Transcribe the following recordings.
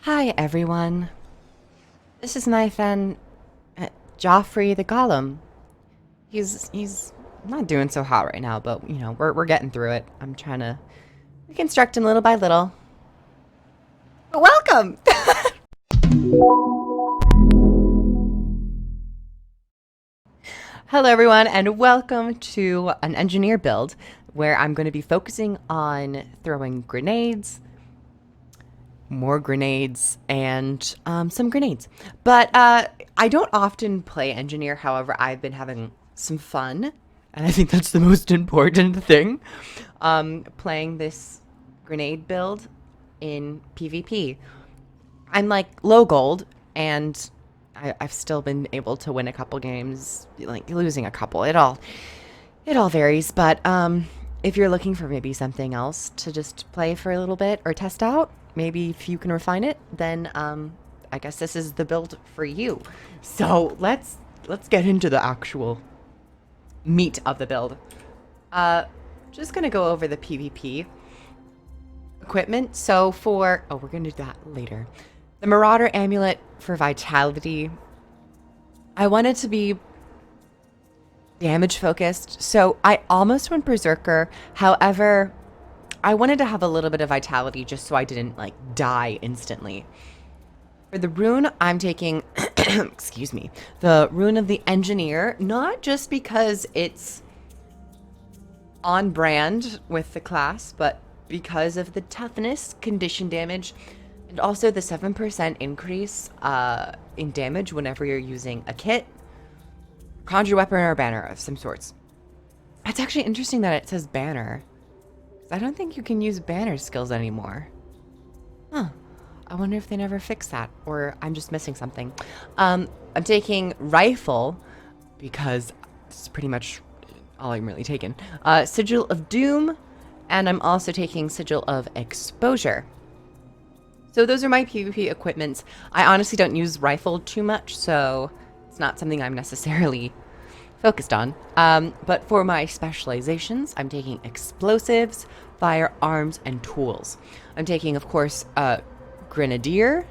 Hi everyone. This is my friend Joffrey the Golem. He's not doing so hot right now, but we're getting through it. I'm trying to reconstruct him little by little. But welcome. Hello everyone and welcome to an engineer build where I'm going to be focusing on throwing grenades, more grenades, and some grenades. But I don't often play engineer. However, I've been having some fun, and I think that's the most important thing. Playing this grenade build in PvP. I'm like low gold, and I've still been able to win a couple games, like losing a couple. It all varies, but if you're looking for maybe something else to just play for a little bit or test out, maybe if you can refine it, then I guess this is the build for you. So let's get into the actual meat of the build. Just gonna go over the PvP equipment. So we're gonna do that later. The Marauder Amulet for Vitality. I want it to be damage focused. So I almost went Berserker. However, I wanted to have a little bit of vitality just so I didn't like die instantly. For the rune, I'm taking, excuse me, the rune of the Engineer, not just because it's on brand with the class, but because of the toughness, condition damage, and also the 7% increase in damage whenever you're using a kit, conjure weapon, or a banner of some sorts. It's actually interesting that it says banner. I don't think you can use banner skills anymore. Huh. I wonder if they never fix that, or I'm just missing something. I'm taking rifle because it's pretty much all I'm really taking. Sigil of Doom, and I'm also taking Sigil of Exposure. So those are my PvP equipments. I honestly don't use rifle too much, so it's not something I'm necessarily focused on. But for my specializations, I'm taking explosives, firearms, and tools. I'm taking, of course, Grenadier.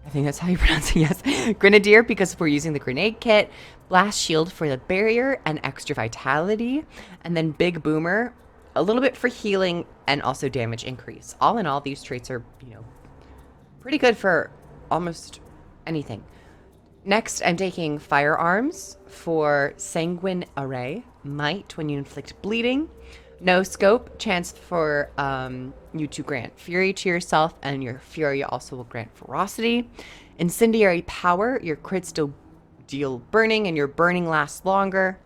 I think that's how you pronounce it, yes. Grenadier, because we're using the grenade kit, blast shield for the barrier and extra vitality, and then big boomer, a little bit for healing and also damage increase. All in all, these traits are, pretty good for almost anything. Next, I'm taking firearms for Sanguine Array, Might when you inflict bleeding, No Scope, chance for you to grant Fury to yourself, and your Fury also will grant Ferocity. Incendiary Power, your crits deal burning, and your burning lasts longer.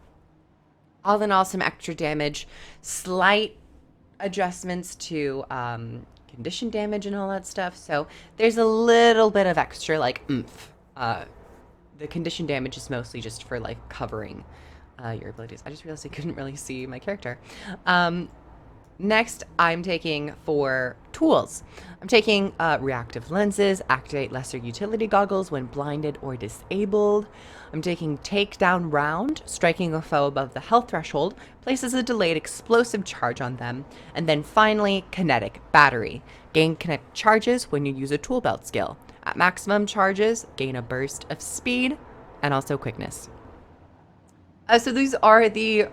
All in all, some extra damage, slight adjustments to condition damage and all that stuff. So there's a little bit of extra like oomph. The condition damage is mostly just for like covering your abilities. I just realized I couldn't really see my character. Next, I'm taking for tools. I'm taking reactive lenses, activate lesser utility goggles when blinded or disabled. I'm taking takedown round, striking a foe above the health threshold, places a delayed explosive charge on them. And then finally, kinetic battery. Gain kinetic charges when you use a tool belt skill. At maximum charges, gain a burst of speed and also quickness. So these are the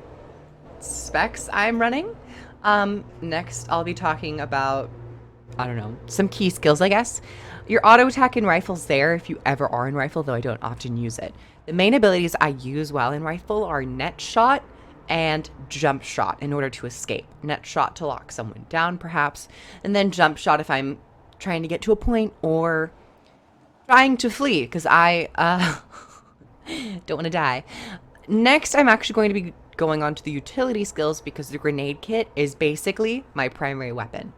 specs I'm running. Next, I'll be talking about, I don't know, some key skills, I guess. Your auto attack in rifle's there if you ever are in rifle, though I don't often use it. The main abilities I use while in rifle are net shot and jump shot in order to escape. Net shot to lock someone down, perhaps, and then jump shot if I'm trying to get to a point or trying to flee, because I don't want to die. Next, I'm actually going to be going on to the utility skills because the grenade kit is basically my primary weapon.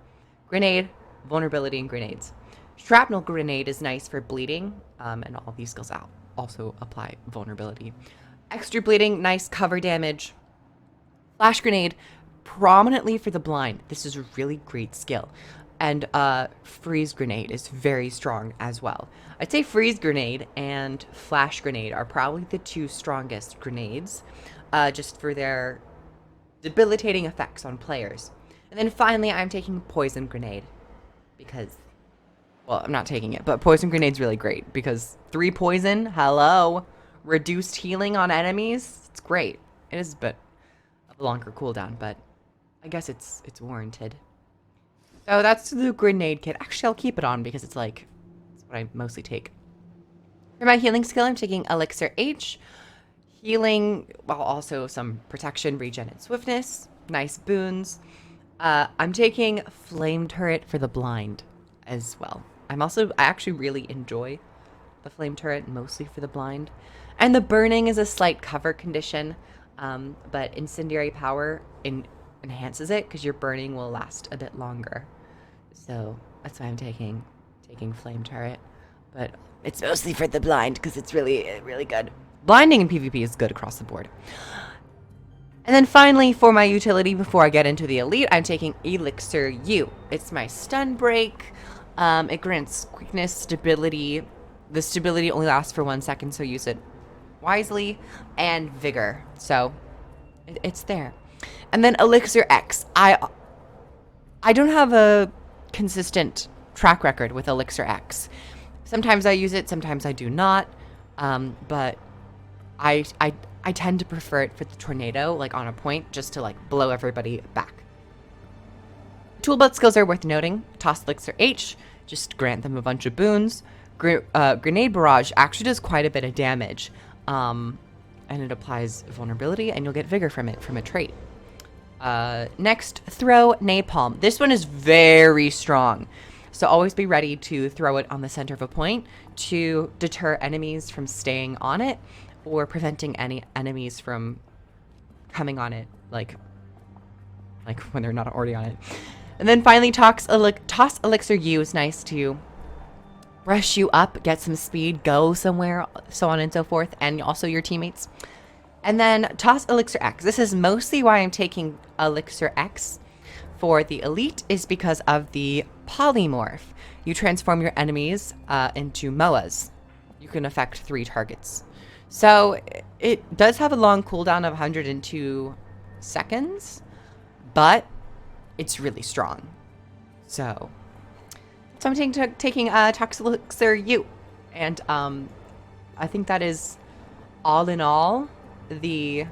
Grenade, vulnerability, and grenades. Shrapnel grenade is nice for bleeding, and all these skills also apply vulnerability. Extra bleeding, nice cover damage. Flash grenade, prominently for the blind. This is a really great skill. And freeze grenade is very strong as well. I'd say freeze grenade and flash grenade are probably the two strongest grenades, just for their debilitating effects on players. And then finally, I'm taking poison grenade because Well, I'm not taking it, but poison grenade's really great because 3 poison, hello, reduced healing on enemies. It's great. It is a bit of a longer cooldown, but I guess it's warranted. So that's the grenade kit. Actually, I'll keep it on because it's like it's what I mostly take. For my healing skill, I'm taking Elixir H, healing while also some protection, regen, and swiftness. Nice boons. I'm taking Flame Turret for the blind as well. I actually really enjoy the Flame Turret, mostly for the blind. And the burning is a slight cover condition, but Incendiary Power enhances it because your burning will last a bit longer. So that's why I'm taking Flame Turret. But it's mostly for the blind because it's really, really good. Blinding in PvP is good across the board. And then finally, for my utility, before I get into the elite, I'm taking Elixir U. It's my stun break. It grants quickness, stability. The stability only lasts for 1 second, so use it wisely. And vigor. So it's there. And then Elixir X. I don't have a consistent track record with Elixir X. Sometimes I use it, sometimes I do not. But I tend to prefer it for the tornado, like on a point, just to like blow everybody back. Toolbelt skills are worth noting. Toss Elixir H, just grant them a bunch of boons. Grenade Barrage actually does quite a bit of damage. And it applies vulnerability, and you'll get vigor from it, from a trait. Next, throw Napalm. This one is very strong. So always be ready to throw it on the center of a point to deter enemies from staying on it, or preventing any enemies from coming on it, like when they're not already on it. And then finally, Toss Elixir U is nice to rush you up, get some speed, go somewhere, so on and so forth, and also your teammates. And then Toss Elixir X. This is mostly why I'm taking Elixir X for the elite, is because of the polymorph. You transform your enemies into MOAs. You can affect 3 targets. So it does have a long cooldown of 102 seconds, but it's really strong. So I'm taking Tox Elixir U. And I think that is all in all the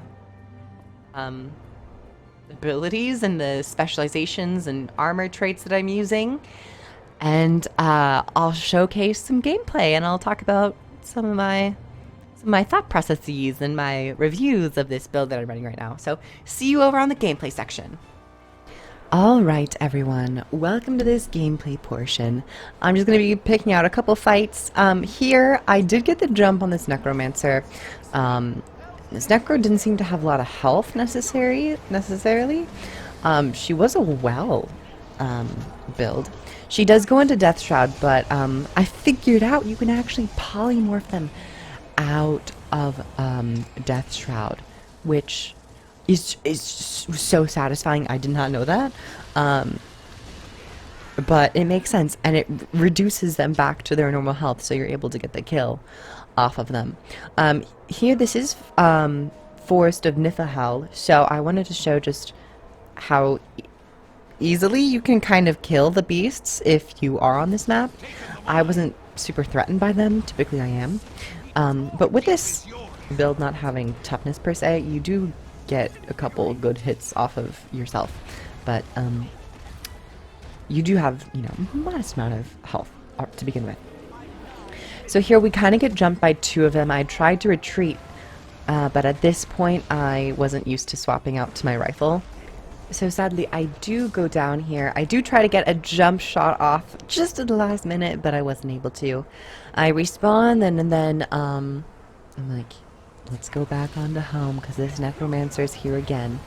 abilities and the specializations and armor traits that I'm using. And I'll showcase some gameplay, and I'll talk about some of my thought processes and my reviews of this build that I'm running right now. So see you over on the gameplay section. All right, everyone, welcome to this gameplay portion. I'm just going to be picking out a couple fights. Here, I did get the jump on this Necromancer. This Necro didn't seem to have a lot of health necessarily. She was a well build. She does go into Death Shroud, but I figured out you can actually polymorph them out of Death Shroud, which is so satisfying. I did not know that, but it makes sense, and it reduces them back to their normal health, so you're able to get the kill off of them. Here, this is Forest of Nithahel, so I wanted to show just how easily you can kind of kill the beasts if you are on this map. I wasn't super threatened by them. Typically I am. But with this build not having toughness per se, you do get a couple good hits off of yourself. But you do have, you know, a modest amount of health to begin with. So here we kind of get jumped by 2 of them. I tried to retreat, but at this point I wasn't used to swapping out to my rifle. So sadly, I do go down here. I do try to get a jump shot off just at the last minute, but I wasn't able to. I respawn, and then I'm like, let's go back onto home because this Necromancer's here again.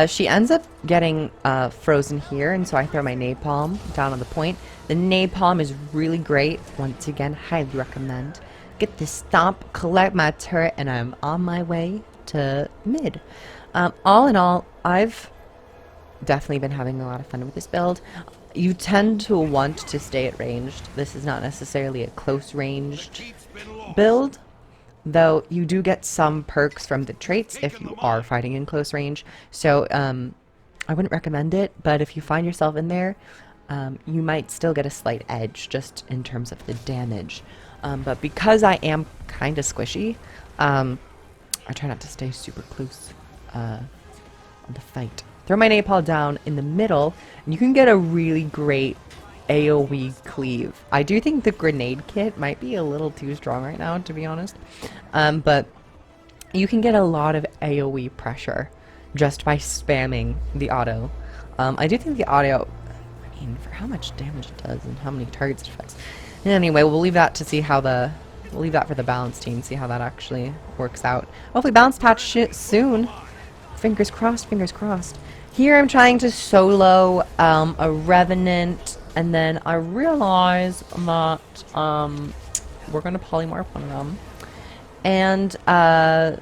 She ends up getting frozen here, and so I throw my napalm down on the point. The napalm is really great. Once again, highly recommend. Get this stomp, collect my turret, and I'm on my way to mid. All in all, I've definitely been having a lot of fun with this build. You tend to want to stay at ranged. This is not necessarily a close ranged build, though you do get some perks from the traits if you are fighting in close range. So I wouldn't recommend it, but if you find yourself in there, you might still get a slight edge just in terms of the damage. But because I am kind of squishy, I try not to stay super close on the fight. Throw my napalm down in the middle, and you can get a really great AoE cleave. I do think the grenade kit might be a little too strong right now, to be honest. But you can get a lot of AoE pressure just by spamming the auto. I do think the auto, I mean, for how much damage it does and how many targets it affects. Anyway, we'll leave that to see how we'll leave that for the balance team, see how that actually works out. Hopefully balance patch shit soon. Fingers crossed, fingers crossed. Here I'm trying to solo a Revenant, and then I realize that we're going to polymorph one of them. And yeah,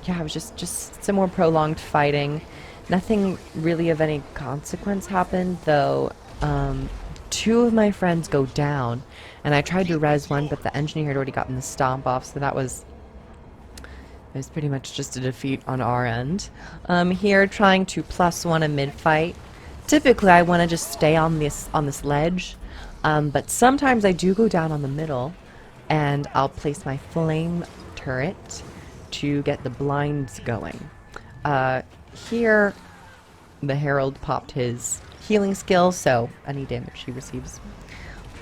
it was just some more prolonged fighting. Nothing really of any consequence happened, though. Two of my friends go down, and I tried to res one, but the engineer had already gotten the stomp off, so it was pretty much just a defeat on our end. Here, trying to +1 a mid-fight. Typically, I want to just stay on this ledge, but sometimes I do go down on the middle, and I'll place my flame turret to get the blinds going. Here, the Herald popped his healing skill, so any damage he receives,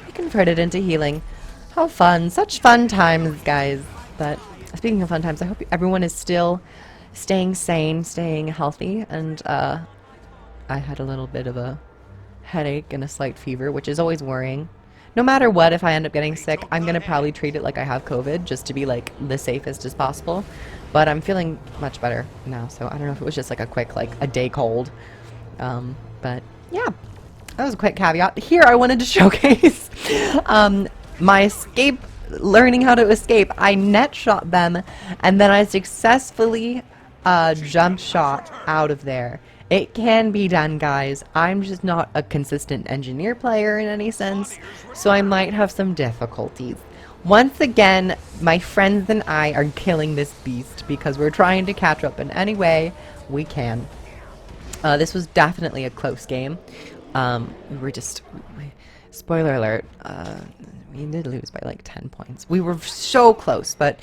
we convert it into healing. How fun! Such fun times, guys. But speaking of fun times, I hope everyone is still staying sane, staying healthy, and I had a little bit of a headache and a slight fever, which is always worrying. No matter what, if I end up getting sick, I'm going to probably treat it like I have COVID, just to be like the safest as possible. But I'm feeling much better now, so I don't know if it was just like a quick, like a day cold. But yeah, that was a quick caveat. Here I wanted to showcase my escape, learning how to escape. I net shot them, and then I successfully jump shot out of there. It can be done, guys. I'm just not a consistent engineer player in any sense, so I might have some difficulties. Once again, my friends and I are killing this beast because we're trying to catch up in any way we can. This was definitely a close game. We were just... Spoiler alert, we did lose by like 10 points. We were so close, but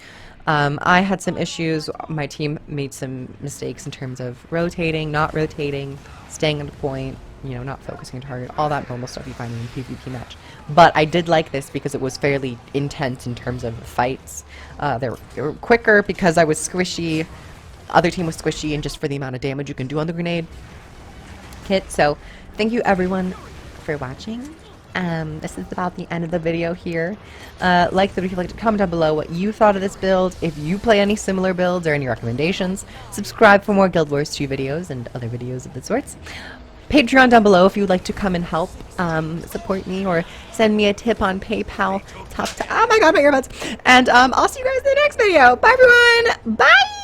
I had some issues. My team made some mistakes in terms of rotating, not rotating, staying on point, you know, not focusing on target, all that normal stuff you find in a PvP match. But I did like this because it was fairly intense in terms of fights. They were quicker because I was squishy. Other team was squishy, and just for the amount of damage you can do on the grenade kit. So thank you everyone for watching. This is about the end of the video here. Like the video, like to comment down below what you thought of this build. If you play any similar builds or any recommendations, subscribe for more Guild Wars 2 videos and other videos of the sorts. Patreon down below if you would like to come and help support me or send me a tip on PayPal. Oh my god, my earbuds. And I'll see you guys in the next video. Bye everyone. Bye.